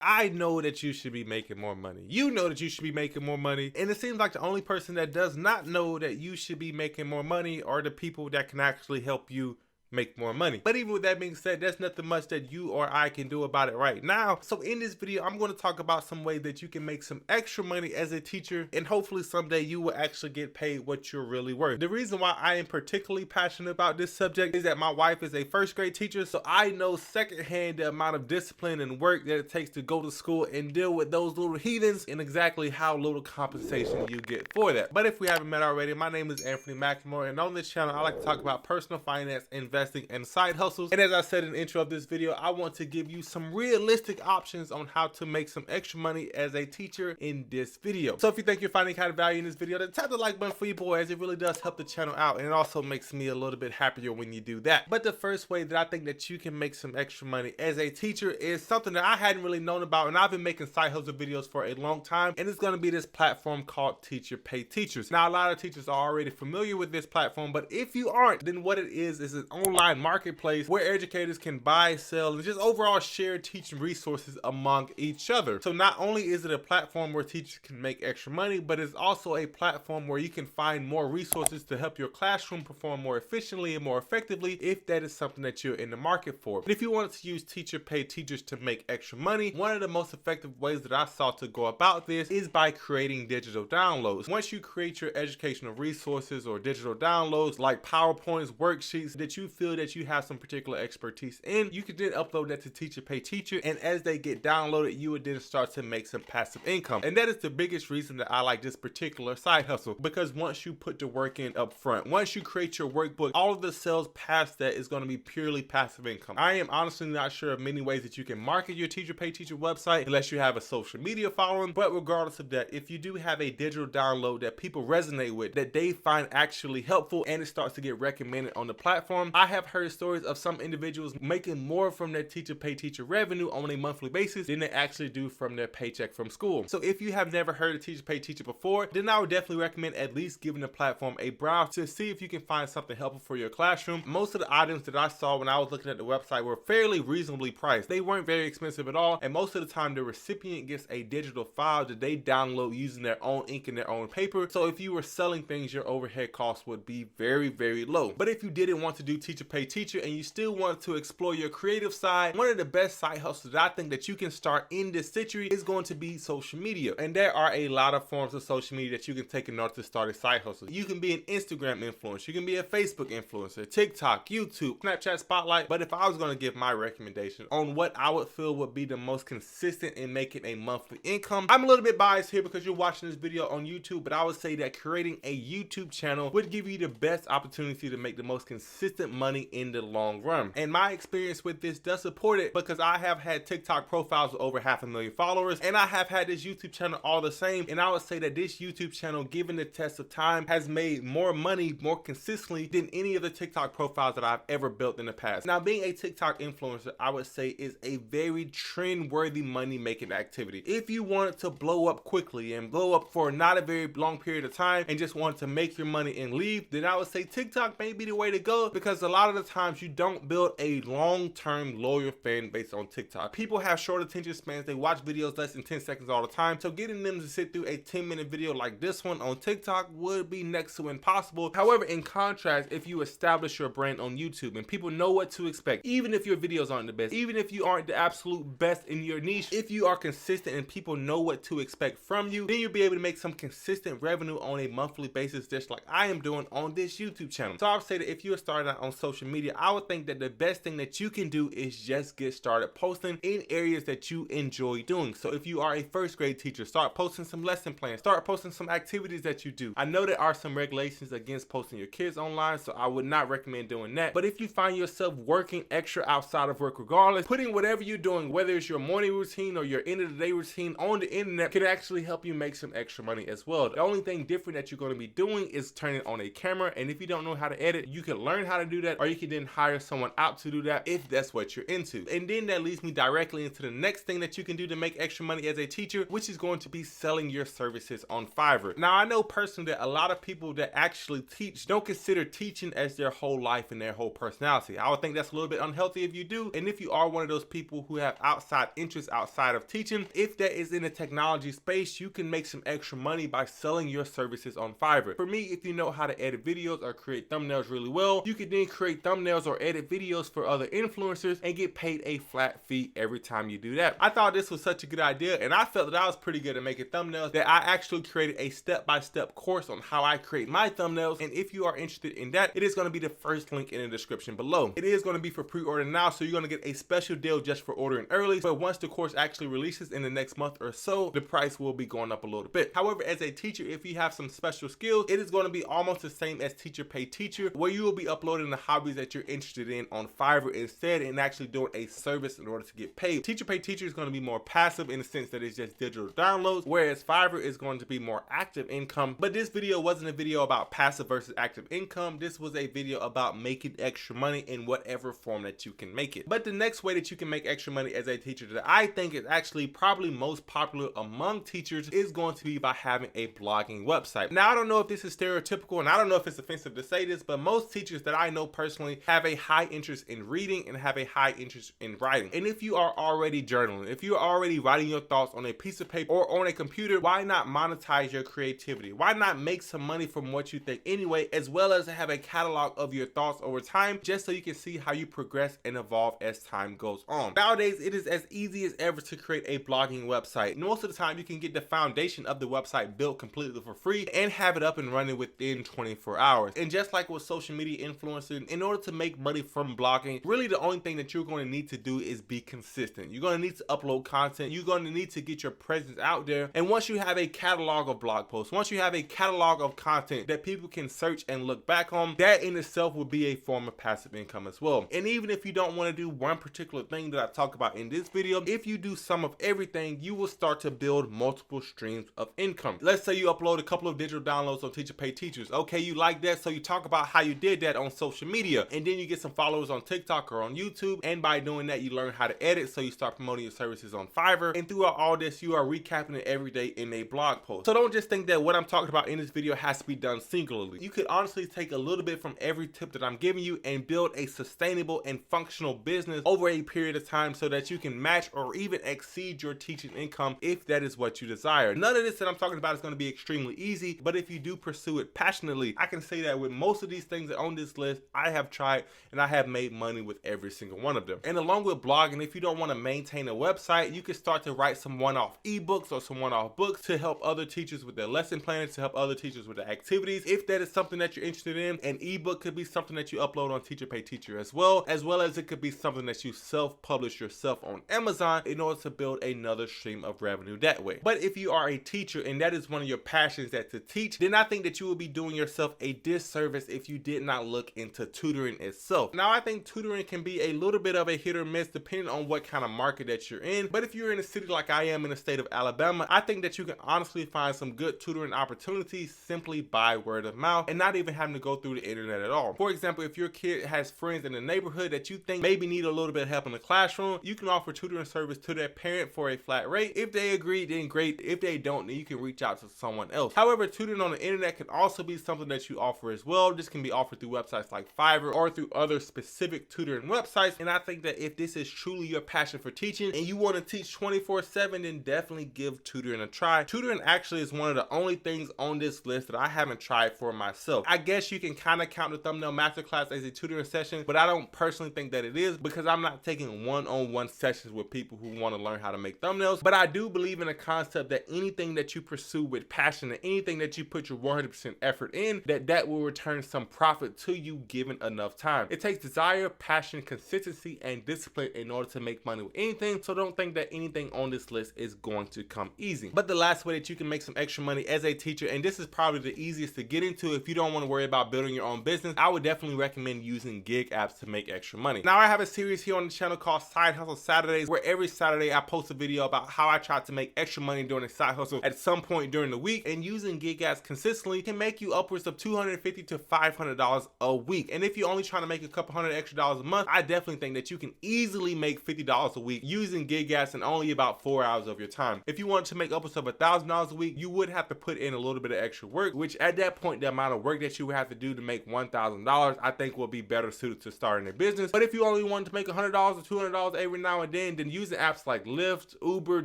I know that you should be making more money. You know that you should be making more money. And it seems like the only person that does not know that you should be making more money are the people that can actually help you make more money. But even with that being said, there's nothing much that you or I can do about it right now. So in this video, I'm going to talk about some way that you can make some extra money as a teacher, and hopefully someday you will actually get paid what you're really worth. The reason why I am particularly passionate about this subject is that my wife is a first grade teacher, so I know secondhand the amount of discipline and work that it takes to go to school and deal with those little heathens, and exactly how little compensation you get for that. But if we haven't met already, my name is Anfernee, and on this channel I like to talk about personal finance, investing, and side hustles. And as I said in the intro of this video, I want to give you some realistic options on how to make some extra money as a teacher in this video. So if you think you're finding kind of value in this video, then tap the like button for you boy, as it really does help the channel out, and it also makes me a little bit happier when you do that. But the first way that I think that you can make some extra money as a teacher is something that I hadn't really known about, and I've been making side hustle videos for a long time, and it's going to be this platform called Teacher Pay Teachers. Now, a lot of teachers are already familiar with this platform, but if you aren't, then what it is an online marketplace where educators can buy, sell, and just overall share teaching resources among each other. So not only is it a platform where teachers can make extra money, but it's also a platform where you can find more resources to help your classroom perform more efficiently and more effectively, if that is something that you're in the market for. But if you wanted to use Teacher Pay Teachers to make extra money, one of the most effective ways that I saw to go about this is by creating digital downloads. Once you create your educational resources or digital downloads like PowerPoints, worksheets that you feel that you have some particular expertise in, you can then upload that to Teacher Pay Teacher, and as they get downloaded, you would then start to make some passive income. And that is the biggest reason that I like this particular side hustle, because once you put the work in up front, once you create your workbook, all of the sales past that is going to be purely passive income. I am honestly not sure of many ways that you can market your Teacher Pay Teacher website unless you have a social media following, but regardless of that, if you do have a digital download that people resonate with, that they find actually helpful, and it starts to get recommended on the platform, I have heard stories of some individuals making more from their Teacher Pay Teacher revenue on a monthly basis than they actually do from their paycheck from school. So if you have never heard of Teacher Pay Teacher before, then I would definitely recommend at least giving the platform a browse to see if you can find something helpful for your classroom. Most of the items that I saw when I was looking at the website were fairly reasonably priced. They weren't very expensive at all, and most of the time the recipient gets a digital file that they download using their own ink and their own paper. So if you were selling things, your overhead costs would be very, very low. But if you didn't want to do Teacher Pay Teacher and you still want to explore your creative side, one of the best side hustles that I think that you can start in this century is going to be social media. And there are a lot of forms of social media that you can take in order to start a side hustle. You can be an Instagram influencer, you can be a Facebook influencer, TikTok, YouTube, Snapchat Spotlight. But if I was going to give my recommendation on what I would feel would be the most consistent in making a monthly income, I'm a little bit biased here because you're watching this video on YouTube, but I would say that creating a YouTube channel would give you the best opportunity to make the most consistent money in the long run. And my experience with this does support it, because I have had TikTok profiles with over 500,000 followers, and I have had this YouTube channel all the same. And I would say that this YouTube channel, given the test of time, has made more money more consistently than any of the TikTok profiles that I've ever built in the past. Now, being a TikTok influencer, I would say is a very trend-worthy money-making activity. If you wanted to blow up quickly and blow up for not a very long period of time and just wanted to make your money and leave, then I would say TikTok may be the way to go, because a lot of the times you don't build a long-term loyal fan base on TikTok. People have short attention spans. They watch videos less than 10 seconds all the time. So getting them to sit through a 10-minute video like this one on TikTok would be next to impossible. However, in contrast, if you establish your brand on YouTube and people know what to expect, even if your videos aren't the best, even if you aren't the absolute best in your niche, if you are consistent and people know what to expect from you, then you'll be able to make some consistent revenue on a monthly basis, just like I am doing on this YouTube channel. So I would say that if you are starting out on social media, I would think that the best thing that you can do is just get started posting in areas that you enjoy doing. So if you are a first grade teacher, start posting some lesson plans, start posting some activities that you do. I know there are some regulations against posting your kids online, so I would not recommend doing that. But if you find yourself working extra outside of work regardless, putting whatever you're doing, whether it's your morning routine or your end of the day routine on the internet, can actually help you make some extra money as well. The only thing different that you're going to be doing is turning on a camera, and if you don't know how to edit, you can learn how to do that that, or you can then hire someone out to do that if that's what you're into. And then that leads me directly into the next thing that you can do to make extra money as a teacher, which is going to be selling your services on Fiverr. Now, I know personally that a lot of people that actually teach don't consider teaching as their whole life and their whole personality. I would think that's a little bit unhealthy if you do. And if you are one of those people who have outside interests outside of teaching, if that is in the technology space, you can make some extra money by selling your services on Fiverr. For me, if you know how to edit videos or create thumbnails really well, you can then create thumbnails or edit videos for other influencers and get paid a flat fee every time you do that. I thought this was such a good idea, and I felt that I was pretty good at making thumbnails, that I actually created a step-by-step course on how I create my thumbnails. And if you are interested in that, it is going to be the first link in the description below. It is going to be for pre-order now, so you're going to get a special deal just for ordering early. But once the course actually releases in the next month or so, the price will be going up a little bit. However, as a teacher, if you have some special skills, it is going to be almost the same as teacher pay teacher, where you will be uploading the hobbies that you're interested in on Fiverr instead, and actually doing a service in order to get paid. Teacher pay teacher is going to be more passive in the sense that it's just digital downloads, whereas Fiverr is going to be more active income. But this video wasn't a video about passive versus active income. This was a video about making extra money in whatever form that you can make it. But the next way that you can make extra money as a teacher that I think is actually probably most popular among teachers is going to be by having a blogging website. Now, I don't know if this is stereotypical, and I don't know if it's offensive to say this, but most teachers that I know personally have a high interest in reading and have a high interest in writing. And if you are already journaling, if you're already writing your thoughts on a piece of paper or on a computer, why not monetize your creativity? Why not make some money from what you think anyway, as well as have a catalog of your thoughts over time, just so you can see how you progress and evolve as time goes on. Nowadays, it is as easy as ever to create a blogging website. Most of the time, you can get the foundation of the website built completely for free and have it up and running within 24 hours. And just like with social media influencers, in order to make money from blogging, really the only thing that you're going to need to do is be consistent. You're going to need to upload content. You're going to need to get your presence out there. And once you have a catalog of blog posts, once you have a catalog of content that people can search and look back on, that in itself will be a form of passive income as well. And even if you don't want to do one particular thing that I talk about in this video, if you do some of everything, you will start to build multiple streams of income. Let's say you upload a couple of digital downloads on Teacher Pay Teachers. Okay, you like that, so you talk about how you did that on social media, and then you get some followers on TikTok or on YouTube, and by doing that, you learn how to edit, so you start promoting your services on Fiverr. And throughout all this, you are recapping it every day in a blog post. So don't just think that what I'm talking about in this video has to be done singularly. You could honestly take a little bit from every tip that I'm giving you and build a sustainable and functional business over a period of time, so that you can match or even exceed your teaching income if that is what you desire. None of this that I'm talking about is going to be extremely easy, but if you do pursue it passionately, I can say that with most of these things on this list, I have tried and I have made money with every single one of them. And along with blogging, if you don't want to maintain a website, you can start to write some one-off ebooks or some one-off books to help other teachers with their lesson plans, to help other teachers with their activities. If that is something that you're interested in, an ebook could be something that you upload on Teacher Pay Teacher as well as it could be something that you self-publish yourself on Amazon in order to build another stream of revenue that way. But if you are a teacher and that is one of your passions, that to teach, then I think that you will be doing yourself a disservice if you did not look into tutoring itself. Now, I think tutoring can be a little bit of a hit or miss depending on what kind of market that you're in. But if you're in a city like I am in the state of Alabama, I think that you can honestly find some good tutoring opportunities simply by word of mouth and not even having to go through the internet at all. For example, if your kid has friends in the neighborhood that you think maybe need a little bit of help in the classroom, you can offer tutoring service to their parent for a flat rate. If they agree, then great. If they don't, then you can reach out to someone else. However, tutoring on the internet can also be something that you offer as well. This can be offered through websites like Fiverr or through other specific tutoring websites. And I think that if this is truly your passion for teaching and you want to teach 24/7, then definitely give tutoring a try. Tutoring actually is one of the only things on this list that I haven't tried for myself. I guess you can kind of count the thumbnail masterclass as a tutoring session, but I don't personally think that it is, because I'm not taking one-on-one sessions with people who want to learn how to make thumbnails. But I do believe in the concept that anything that you pursue with passion and anything that you put your 100% effort in, that will return some profit to you given enough time. It takes desire, passion, consistency, and discipline in order to make money with anything. So don't think that anything on this list is going to come easy. But the last way that you can make some extra money as a teacher, and this is probably the easiest to get into if you don't want to worry about building your own business, I would definitely recommend using gig apps to make extra money. Now, I have a series here on the channel called Side Hustle Saturdays, where every Saturday I post a video about how I try to make extra money during a side hustle at some point during the week. And using gig apps consistently can make you upwards of $250 to $500 a week. And And if you're only trying to make a couple $100 extra a month, I definitely think that you can easily make $50 a week using gig apps in only about 4 hours of your time. If you want to make upwards of $1,000 a week, you would have to put in a little bit of extra work, which at that point, the amount of work that you would have to do to make $1,000, I think will be better suited to starting a business. But if you only want to make $100 or $200 every now and then using apps like Lyft, Uber,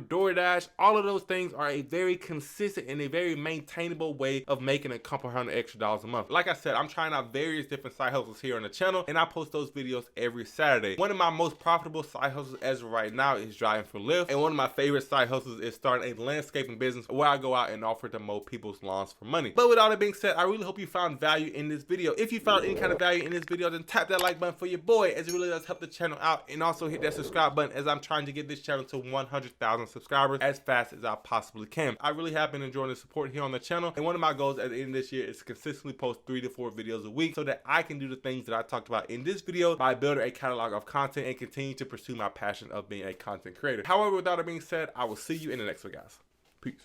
DoorDash, all of those things are a very consistent and a very maintainable way of making a couple $100 extra a month. Like I said, I'm trying out various different side hustles here on the channel, and I post those videos every Saturday. One of my most profitable side hustles as of right now is driving for Lyft, and one of my favorite side hustles is starting a landscaping business where I go out and offer to mow people's lawns for money. But with all that being said, I really hope you found value in this video. If you found any kind of value in this video, then tap that like button for your boy, as it really does help the channel out, and also hit that subscribe button, as I'm trying to get this channel to 100,000 subscribers as fast as I possibly can. I really have been enjoying the support here on the channel, and one of my goals at the end of this year is to consistently post 3 to 4 videos a week so that I can do the things that I talked about in this video by building a catalog of content and continue to pursue my passion of being a content creator. However, with all that being said, I will see you in the next one, guys.